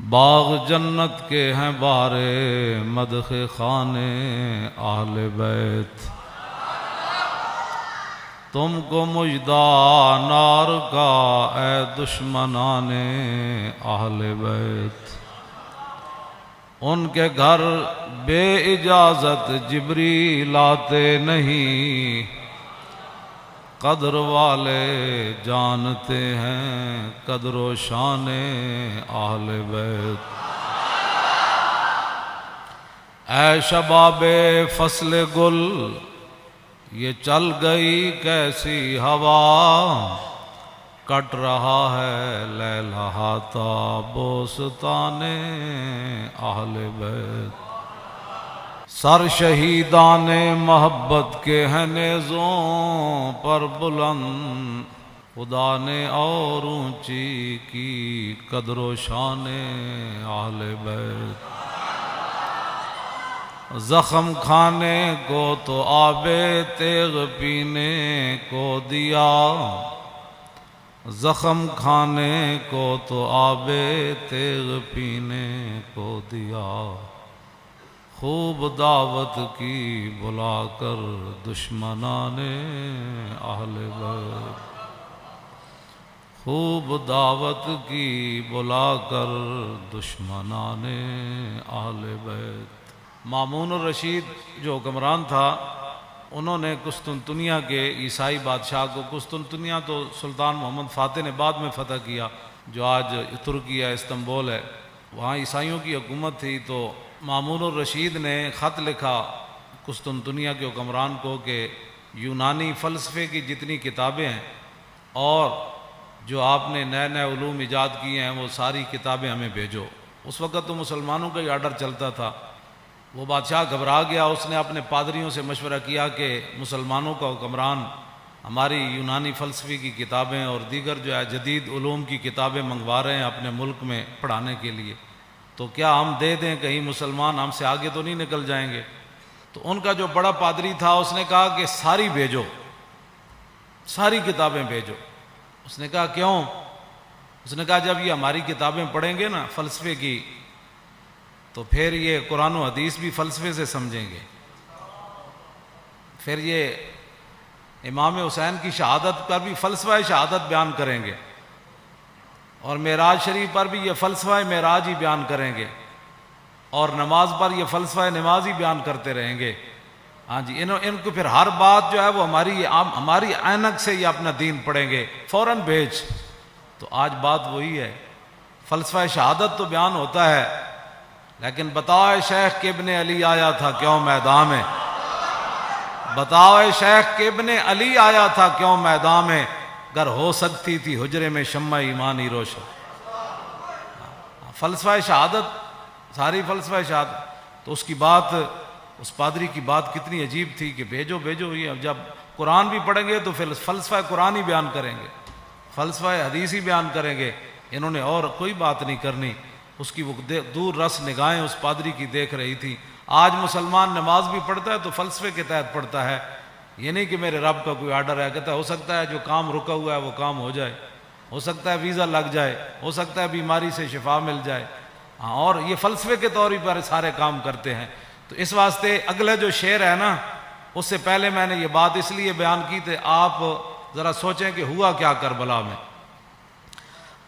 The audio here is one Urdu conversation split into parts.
باغ جنت کے ہیں بارے مدح خانے اہل بیت، تم کو مژدہ نار کا اے دشمنان اہل بیت۔ ان کے گھر بے اجازت جبریل آتے نہیں، قدر والے جانتے ہیں قدر و شان اہل بیت۔ اے شباب فصل گل یہ چل گئی کیسی ہوا، کٹ رہا ہے لیلہاتا بوستان اہل بیت۔ سر شہیدان محبت کے ہیں نیزوں پر بلند، خدا نے اور اونچی کی قدر و شان اہل بیت۔ زخم کھانے کو تو آب تیغ پینے کو دیا، زخم کھانے کو تو آب تیغ پینے کو دیا، خوب دعوت کی بلا کر دشمنان اہل بیت، خوب دعوت کی بلا کر دشمنان اہل بیت۔ مامون الرشید جو حکمران تھا، انہوں نے قسطنطنیہ کے عیسائی بادشاہ کو، قسطنطنیہ تو سلطان محمد فاتح نے بعد میں فتح کیا، جو آج ترکی ہے، استنبول ہے، وہاں عیسائیوں کی حکومت تھی، تو مامون الرشید نے خط لکھا قسطنطنیہ کے حکمران کو کہ یونانی فلسفے کی جتنی کتابیں ہیں اور جو آپ نے نئے نئے علوم ایجاد کیے ہیں وہ ساری کتابیں ہمیں بھیجو۔ اس وقت تو مسلمانوں کا ہی آرڈر چلتا تھا۔ وہ بادشاہ گھبرا گیا، اس نے اپنے پادریوں سے مشورہ کیا کہ مسلمانوں کا حکمران ہماری یونانی فلسفے کی کتابیں اور دیگر جو ہے جدید علوم کی کتابیں منگوا رہے ہیں اپنے ملک میں پڑھانے کے لیے، تو کیا ہم دے دیں، کہیں مسلمان ہم سے آگے تو نہیں نکل جائیں گے؟ تو ان کا جو بڑا پادری تھا اس نے کہا کہ ساری بھیجو، ساری کتابیں بھیجو۔ اس نے کہا کیوں؟ اس نے کہا جب یہ ہماری کتابیں پڑھیں گے نا فلسفے کی، تو پھر یہ قرآن و حدیث بھی فلسفے سے سمجھیں گے، پھر یہ امام حسین کی شہادت پر بھی فلسفہ شہادت بیان کریں گے، اور معراج شریف پر بھی یہ فلسفہ معراج ہی بیان کریں گے، اور نماز پر یہ فلسفہ نماز ہی بیان کرتے رہیں گے۔ ہاں جی، ان کو پھر ہر بات جو ہے وہ ہماری عینک سے یہ اپنا دین پڑھیں گے، فوراً بھیج۔ تو آج بات وہی ہے، فلسفہ شہادت تو بیان ہوتا ہے، لیکن بتاؤ شیخ کہ ابن علی آیا تھا کیوں میدان میں، بتاؤ شیخ کہ ابن علی آیا تھا کیوں میدان میں، گر ہو سکتی تھی حجرے میں شمع ایمانی روشن۔ فلسفہ شہادت، ساری فلسفہ شہادت، تو اس کی بات، اس پادری کی بات کتنی عجیب تھی کہ بھیجو بھیجو، یہ جب قرآن بھی پڑھیں گے تو پھر فلسفہ قرآن ہی بیان کریں گے، فلسفہ حدیث ہی بیان کریں گے، انہوں نے اور کوئی بات نہیں کرنی۔ اس کی وہ دور رس نگاہیں اس پادری کی دیکھ رہی تھی۔ آج مسلمان نماز بھی پڑھتا ہے تو فلسفے کے تحت پڑھتا ہے، یہ نہیں کہ میرے رب کا کوئی آرڈر ہے، کہتا ہے ہو سکتا ہے جو کام رکا ہوا ہے وہ کام ہو جائے، ہو سکتا ہے ویزا لگ جائے، ہو سکتا ہے بیماری سے شفا مل جائے، ہاں، اور یہ فلسفے کے طور پر سارے کام کرتے ہیں۔ تو اس واسطے اگلے جو شعر ہے نا، اس سے پہلے میں نے یہ بات اس لیے بیان کی تھی، آپ ذرا سوچیں کہ ہوا کیا کربلا میں۔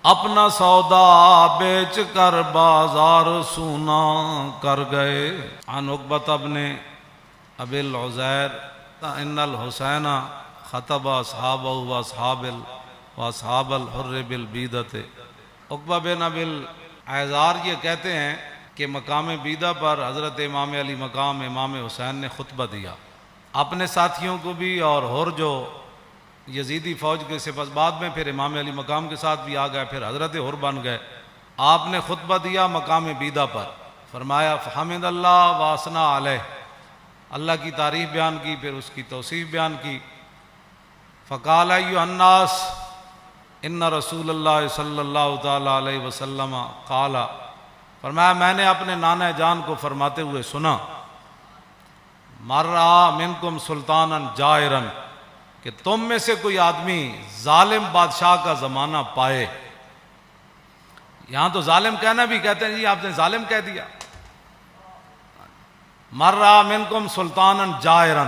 اپنا سودا بیچ کر بازار سونا کر گئے، عن عقبۃ بن ابی العزیر ان الحسین خطب اصحابہ واصحاب الحر بالبیدۃ۔ عقبہ بن ابی العزیر یہ کہتے ہیں کہ مقام بیدہ پر حضرت امام علی مقام امام حسین نے خطبہ دیا، اپنے ساتھیوں کو بھی، اور ہر جو یزیدی فوج کے سپس، بعد میں پھر امام علی مقام کے ساتھ بھی آ گئے، پھر حضرت ہر بن گئے۔ آپ نے خطبہ دیا مقام بیدہ پر، فرمایا فحمد اللہ واسنا علیہ، اللہ کی تعریف بیان کی، پھر اس کی توصیف بیان کی۔ فقال ایھا الناس ان رسول اللہ صلی اللہ تعالی علیہ وسلم قال، فرمایا میں نے اپنے نانا جان کو فرماتے ہوئے سنا، مر رہا منکم سلطانا جائرا، کہ تم میں سے کوئی آدمی ظالم بادشاہ کا زمانہ پائے، یہاں تو ظالم کہنا بھی کہتے ہیں جی آپ نے ظالم کہہ دیا. مرّا منکم سلطانا جائرا،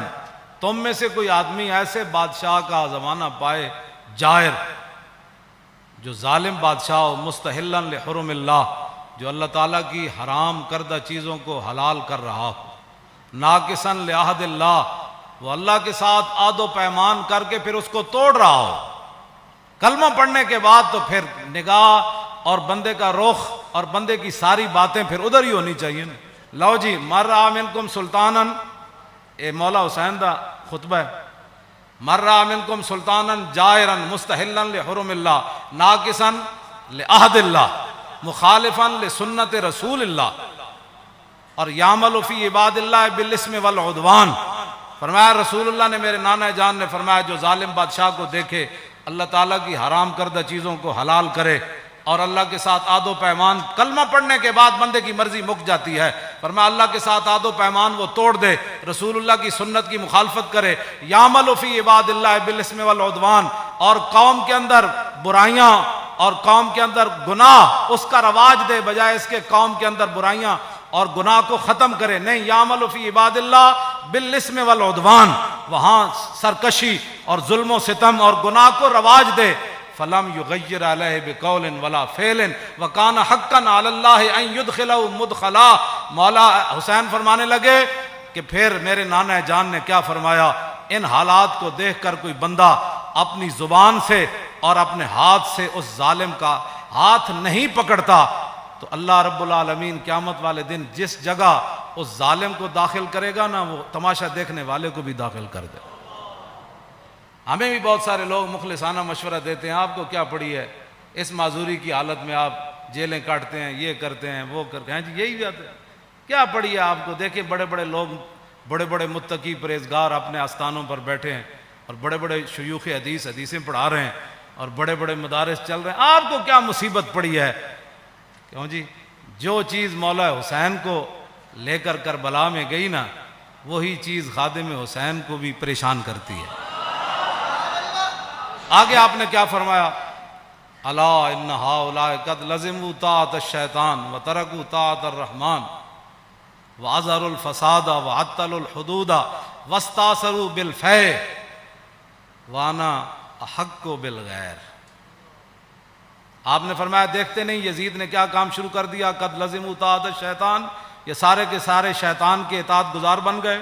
تم میں سے کوئی آدمی ایسے بادشاہ کا زمانہ پائے جائر، جو ظالم بادشاہ ہو، مستحلا لحرم اللہ، جو اللہ تعالیٰ کی حرام کردہ چیزوں کو حلال کر رہا ہو، ناقصا لعہد اللہ، وہ اللہ کے ساتھ عہد و پیمان کر کے پھر اس کو توڑ رہا ہو. کلمہ پڑھنے کے بعد تو پھر نگاہ اور بندے کا رخ اور بندے کی ساری باتیں پھر ادھر ہی ہونی چاہیے نا. لو جی مرّا منکم سلطانا، اے مولا حسین دا خطبہ ہے. مرّا منکم سلطانا جائرا مستحلا لحرم اللہ ناقصا لعہد اللہ مخالفا لسنت رسول اللہ، اور یعمل فی عباد اللہ بالاسم والعدوان. فرمایا رسول اللہ نے، میرے نانا جان نے فرمایا، جو ظالم بادشاہ کو دیکھے اللہ تعالیٰ کی حرام کردہ چیزوں کو حلال کرے اور اللہ کے ساتھ عہد و پیمان، کلمہ پڑھنے کے بعد بندے کی مرضی مک جاتی ہے، فرمایا اللہ کے ساتھ عہد و پیمان وہ توڑ دے، رسول اللہ کی سنت کی مخالفت کرے، یعمل فی عباد اللہ بالاسم والعدوان، اور قوم کے اندر برائیاں اور قوم کے اندر گناہ اس کا رواج دے، بجائے اس کے قوم کے اندر برائیاں اور گناہ کو ختم کرے. نہیں، یعمل فی عباد اللہ بالاسم والعدوان، وہاں سرکشی اور ظلم و ستم اور گناہ کو رواج دے. فلم یغیر علیہ بقول ولا فعل وکان حقا علی اللہ ان یدخلہ مدخلا. مولا حسین فرمانے لگے کہ پھر میرے نانا جان نے کیا فرمایا، ان حالات کو دیکھ کر کوئی بندہ اپنی زبان سے اور اپنے ہاتھ سے اس ظالم کا ہاتھ نہیں پکڑتا تو اللہ رب العالمین قیامت والے دن جس جگہ اس ظالم کو داخل کرے گا نا، وہ تماشا دیکھنے والے کو بھی داخل کر دے. ہمیں بھی بہت سارے لوگ مخلصانہ مشورہ دیتے ہیں، آپ کو کیا پڑی ہے، اس معذوری کی حالت میں آپ جیلیں کاٹتے ہیں، یہ کرتے ہیں، وہ کرتے ہیں، جی یہی بات ہے، کیا پڑی ہے آپ کو. دیکھیں بڑے بڑے لوگ، بڑے بڑے متقی پرہیزگار اپنے آستانوں پر بیٹھے ہیں، اور بڑے بڑے شیوخ حدیثیں پڑھا رہے ہیں، اور بڑے بڑے مدارس چل رہے ہیں. آپ کو کیا مصیبت پڑی ہے؟ کیوں جی، جو چیز مولا حسین کو لے کر کربلا میں گئی نا، وہی چیز خادم حسین کو بھی پریشان کرتی ہے. آگے آپ نے کیا فرمایا، الا ان ہؤلاء قد لزموا طاعۃ الشیطان وترکوا طاعۃ الرحمن واظہروا الفساد وعطلوا الحدود واستاثروا بالفیء وانا احق بالغیر. آپ نے فرمایا دیکھتے نہیں یزید نے کیا کام شروع کر دیا، قد لزموا طاعۃ الشیطان، یہ سارے کے سارے شیطان کے اطاعت گزار بن گئے،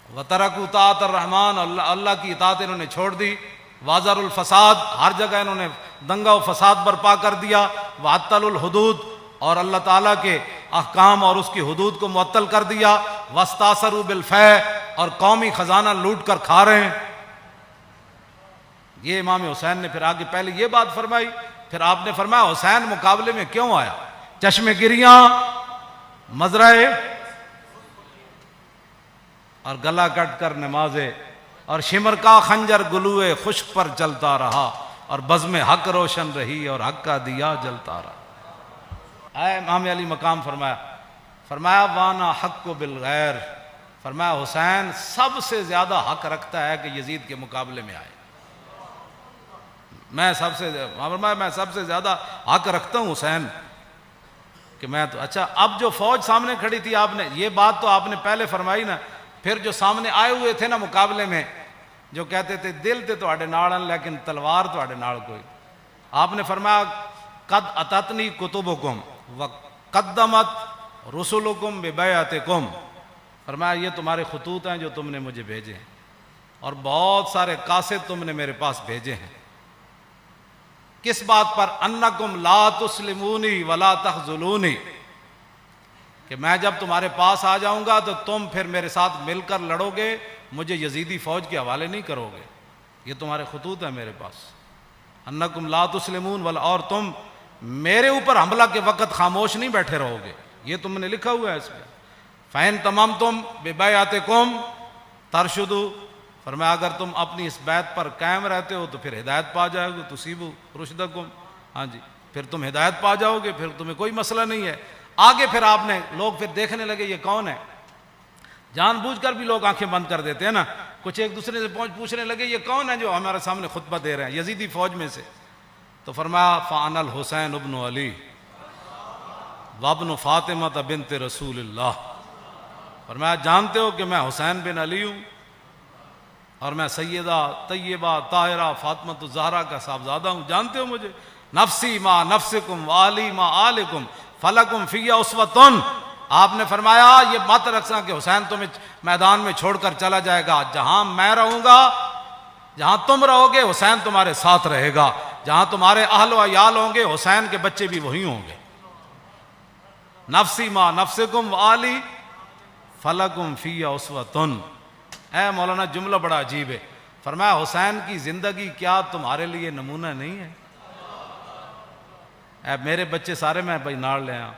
وترکوا طاعۃ الرحمن، اللہ کی اطاعت انہوں نے چھوڑ دی، واظہروا الفساد، ہر جگہ انہوں نے دنگا و فساد برپا کر دیا، وعطلوا الحدود، اور اللہ تعالیٰ کے احکام اور اس کی حدود کو معطل کر دیا، واستاثروا بالفیء، اور قومی خزانہ لوٹ کر کھا رہے ہیں. یہ امام حسین نے پھر آگے پہلے یہ بات فرمائی، پھر آپ نے فرمایا حسین مقابلے میں کیوں آیا، چشم گریاں، مزرعے اور گلا کٹ کر نمازے، اور شمر کا خنجر گلوئے خشک پر چلتا رہا، اور بزم حق روشن رہی اور حق کا دیا جلتا رہا. اے امام علی مقام فرمایا وانا حق بالغیر، فرمایا حسین سب سے زیادہ حق رکھتا ہے کہ یزید کے مقابلے میں آئے. میں سب سے زیادہ حق رکھتا ہوں حسین کہ میں تو. اچھا، اب جو فوج سامنے کھڑی تھی، آپ نے یہ بات تو آپ نے پہلے فرمائی نا، پھر جو سامنے آئے ہوئے تھے نا مقابلے میں، جو کہتے تھے دل تے تواڈے نال لیکن تلوار تواڈے نال کوئی، آپ نے فرمایا قد اتتنی کتبکم وقدمت رسلکم ببیعتکم، فرمایا یہ تمہارے خطوط ہیں جو تم نے مجھے بھیجے ہیں، اور بہت سارے قاصد تم نے میرے پاس بھیجے ہیں. کس بات پر؟ انکم لا تسلمونی ولا تخذلونی، کہ میں جب تمہارے پاس آ جاؤں گا تو تم پھر میرے ساتھ مل کر لڑو گے، مجھے یزیدی فوج کے حوالے نہیں کرو گے. یہ تمہارے خطوط ہیں میرے پاس، انکم لا تسلمون ولا، اور تم میرے اوپر حملہ کے وقت خاموش نہیں بیٹھے رہو گے، یہ تم نے لکھا ہوا ہے اس پہ. فَإِن تَمَمْتُمْ بِبَيْعَتِكُمْ تَرْشُدُوا، فرمایا اگر تم اپنی اس بیعت پر قائم رہتے ہو تو پھر ہدایت پا جاؤ گے، تُصِيبُوا رُشْدَكُمْ، ہاں جی، پھر تم ہدایت پا جاؤ گے، پھر تمہیں کوئی مسئلہ نہیں ہے. آگے پھر آپ نے لوگ پھر دیکھنے لگے یہ کون ہے، جان بوجھ کر بھی لوگ آنکھیں بند کر دیتے ہیں نا، کچھ ایک دوسرے سے پوچھنے لگے یہ کون ہے جو ہمارے سامنے خطبہ دے رہے ہیں، یزیدی فوج میں سے. تو فرمایا فانا الحسین ابن علی وابن فاطمہ بنت رسول اللہ. فرمایا جانتے ہو کہ میں حسین بن علی ہوں اور میں سیدہ طیبہ طاہرہ فاطمہ الزہرا کا صاحبزادہ ہوں. جانتے ہو مجھے؟ نفسی ما نفسکم والی ما آلکم فلکم فی اسوۃ. آپ نے فرمایا یہ مت رکھنا کہ حسین تمہیں میدان میں چھوڑ کر چلا جائے گا. جہاں میں رہوں گا، جہاں تم رہو گے، حسین تمہارے ساتھ رہے گا. جہاں تمہارے اہل و عیال ہوں گے، حسین کے بچے بھی وہی ہوں گے. نفسی ما نفسکم والی فلکم فی اسوۃ. اے مولانا جملہ بڑا عجیب ہے. فرمایا حسین کی زندگی کیا تمہارے لیے نمونہ نہیں ہے؟ اے میرے بچے سارے میں بھائی ناڑ لے آیا،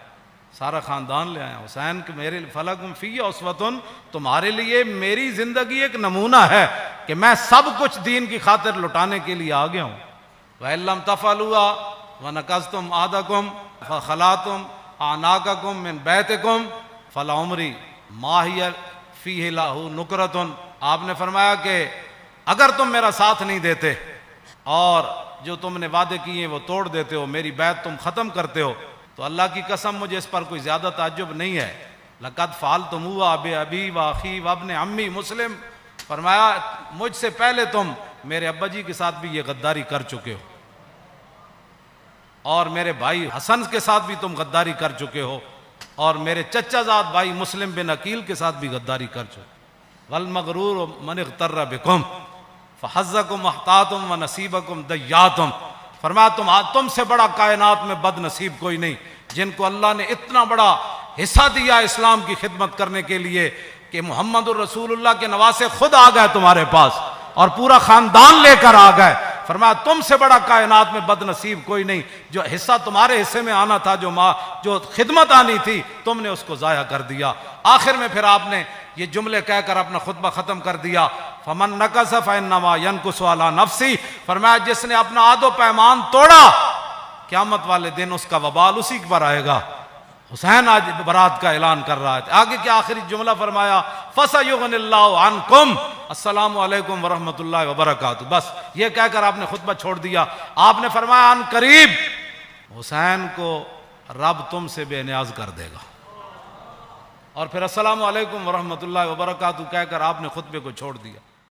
سارا خاندان لے آیا. حسین کے میرے فلکم فی اسوۃ، تمہارے لیے میری زندگی ایک نمونہ ہے کہ میں سب کچھ دین کی خاطر لٹانے کے لیے آ گیا ہوں. وَإِن لَّمْ تَفْعَلُوا وَنَكَثْتُمْ عَهْدَكُمْ فَخَلَعْتُمْ أَعْنَاقَكُمْ مِنْ بَيْتِكُمْ فَلَعُمْرِي مَا هِيَ فِيهِ لَهُ نُكْرَةٌ. آپ نے فرمایا کہ اگر تم میرا ساتھ نہیں دیتے اور جو تم نے وعدے کیے وہ توڑ دیتے ہو، میری بیعت تم ختم کرتے ہو، تو اللہ کی قسم مجھے اس پر کوئی زیادہ تعجب نہیں ہے. لَقَدْ فَعَلْتُمُوهُ بِأَبِي وَأَخِي وَابْنِ عَمِّي مسلم. فرمایا مجھ سے پہلے تم میرے ابا جی کے ساتھ بھی یہ غداری کر چکے ہو، اور میرے بھائی حسن کے ساتھ بھی تم غداری کر چکے ہو، اور میرے چچا زاد بھائی مسلم بن عقیل کے ساتھ بھی غداری کر چکے. وَالْمَغْرُورُ مَنِ اغْتَرَّ بِكُمْ فَحَظَّكُمْ أَحْطَاطُمْ وَنَصِيبَكُمْ دَيَّاتُمْ. فرمایا تم سے بڑا کائنات میں بد نصیب کوئی نہیں، جن کو اللہ نے اتنا بڑا حصہ دیا اسلام کی خدمت کرنے کے لیے کہ محمد الرسول اللہ کے نواسے خود آ گئے تمہارے پاس اور پورا خاندان لے کر آ گئے. فرمایا تم سے بڑا کائنات میں بد نصیب کوئی نہیں. جو حصہ تمہارے حصے میں آنا تھا، جو خدمت آنی تھی، تم نے اس کو ضائع کر دیا. آخر میں پھر آپ نے یہ جملے کہہ کر اپنا خطبہ ختم کر دیا. فمن نقص فانما ينقص على نفسه. فرمایا جس نے اپنا عہد و پیمان توڑا، قیامت والے دن اس کا وبال اسی پر آئے گا. حسین آج برات کا اعلان کر رہا ہے. آگے کیا آخری جملہ فرمایا؟ فَسَيُغْنِ اللَّهُ عَنْكُمْ. السلام علیکم ورحمۃ اللہ وبرکاتہ. بس یہ کہہ کر آپ نے خطبہ چھوڑ دیا. آپ نے فرمایا ان قریب حسین کو رب تم سے بے نیاز کر دے گا. اور پھر السلام علیکم ورحمۃ اللہ وبرکاتہ کہہ کر آپ نے خطبے کو چھوڑ دیا.